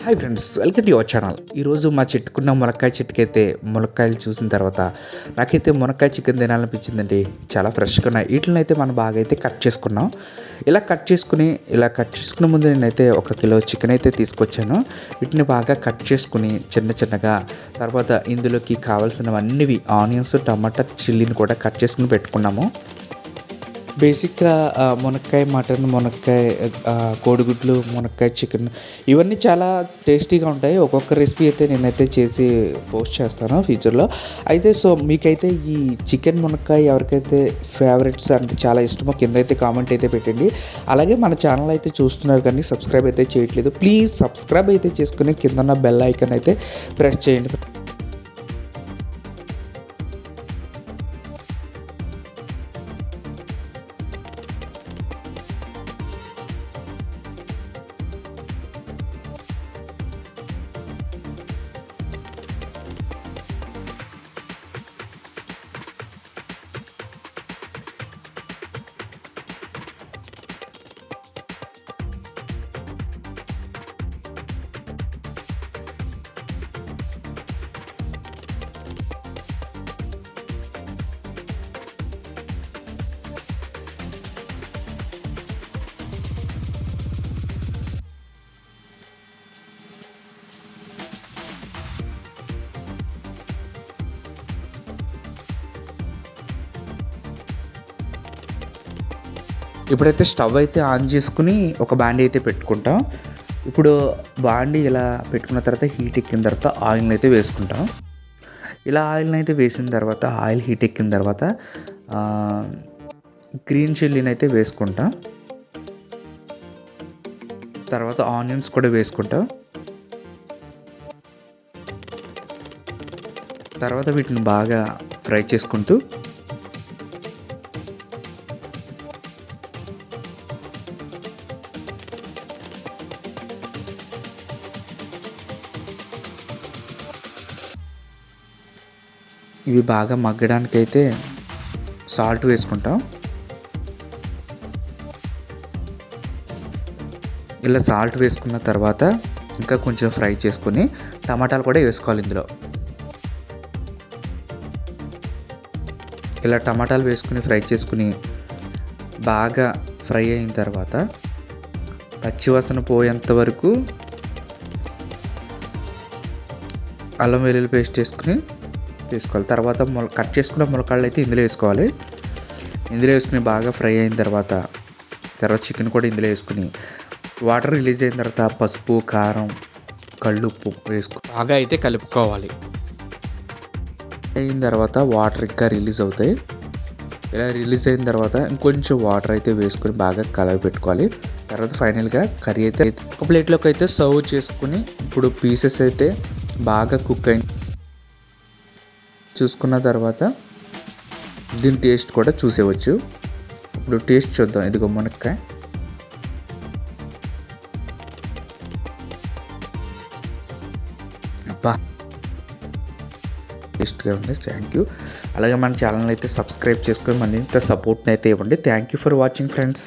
Hi friends, welcome to your channel. ఈరోజు మా చెట్టుకున్న మునక్కాయ చెట్టుకైతే మునక్కాయలు చూసిన తర్వాత నాకైతే మునక్కాయ చికెన్ తినాలనిపించిందండి. చాలా ఫ్రెష్గా ఉన్నాయి. వీటిని అయితే మనం బాగా అయితే కట్ చేసుకున్నాం. ఇలా కట్ చేసుకునే ముందు నేనైతే 1 కిలో చికెన్ అయితే తీసుకొచ్చాను. వీటిని బాగా కట్ చేసుకుని చిన్నగా తర్వాత ఇందులోకి కావాల్సినవన్నీ ఆనియన్స్, టమాటా, చిల్లీని కూడా కట్ చేసుకుని పెట్టుకున్నాము. బేసిక్గా మునక్కాయ మటన్, మునక్కాయ కోడిగుడ్లు, మునక్కాయ చికెన్ ఇవన్నీ చాలా టేస్టీగా ఉంటాయి. ఒక్కొక్క రెసిపీ అయితే నేనైతే చేసి పోస్ట్ చేస్తాను ఫ్యూచర్లో. అయితే మీకైతే ఈ చికెన్ మునక్కాయ ఎవరికైతే ఫేవరెట్స్ అంటే చాలా ఇష్టమో కింద అయితే కామెంట్ అయితే పెట్టండి. అలాగే మన ఛానల్ అయితే చూస్తున్నారు కానీ సబ్స్క్రైబ్ అయితే చేయట్లేదు. ప్లీజ్ సబ్స్క్రైబ్ అయితే చేసుకుని కింద ఉన్న బెల్ ఐకాన్ అయితే ప్రెస్ చేయండి. ఇప్పుడైతే స్టవ్ అయితే ఆన్ చేసుకుని ఒక బాండీ అయితే పెట్టుకుంటాం. ఇప్పుడు బాండీ ఇలా పెట్టుకున్న తర్వాత హీట్ ఎక్కిన తర్వాత ఆయిల్ని అయితే వేసుకుంటాం. ఇలా ఆయిల్ని అయితే వేసిన తర్వాత ఆయిల్ హీట్ ఎక్కిన తర్వాత గ్రీన్ చిల్లీని అయితే వేసుకుంటాం. తర్వాత ఆనియన్స్ కూడా వేసుకుంటాం. తర్వాత వీటిని బాగా ఫ్రై చేసుకుంటూ ఇవి బాగా మగ్గడానికైతే సాల్ట్ వేసుకుంటాం. ఇలా సాల్ట్ వేసుకున్న తర్వాత ఇంకా కొంచెం ఫ్రై చేసుకుని టమాటాలు కూడా వేసుకోవాలి ఇందులో. ఇలా టమాటాలు వేసుకుని ఫ్రై చేసుకుని బాగా ఫ్రై అయిన తర్వాత పచ్చివాసన పోయేంత వరకు అల్లం వెల్లుల్లి పేస్ట్ వేసుకుని తీసుకోవాలి. తర్వాత కట్ చేసుకున్న ములక్కాడలు అయితే ఇందులో వేసుకోవాలి. ఇందులో వేసుకుని బాగా ఫ్రై అయిన తర్వాత చికెన్ కూడా ఇందులో వేసుకుని వాటర్ రిలీజ్ అయిన తర్వాత పసుపు, కారం, కళ్ళుప్పు బాగా అయితే కలుపుకోవాలి. అయిన తర్వాత వాటర్ ఇంకా రిలీజ్ అవుతాయి. ఇలా రిలీజ్ అయిన తర్వాత ఇంకొంచెం వాటర్ అయితే వేసుకుని బాగా కలిపి పెట్టుకోవాలి. తర్వాత ఫైనల్గా కర్రీ అయితే ఒక ప్లేట్లోకి అయితే సర్వ్ చేసుకుని ఇప్పుడు పీసెస్ అయితే బాగా కుక్ అయింది చూసుకున్న తర్వాత దీని టేస్ట్ కూడా చూసేవచ్చు. ఇప్పుడు టేస్ట్ చూద్దాం. ఇదిగో మునక్కాయ అబ్బా టేస్ట్గా ఉంది. Thank you. అలాగే మన ఛానల్ అయితే సబ్స్క్రైబ్ చేసుకొని మరింత సపోర్ట్ని అయితే ఇవ్వండి. Thank you for watching friends.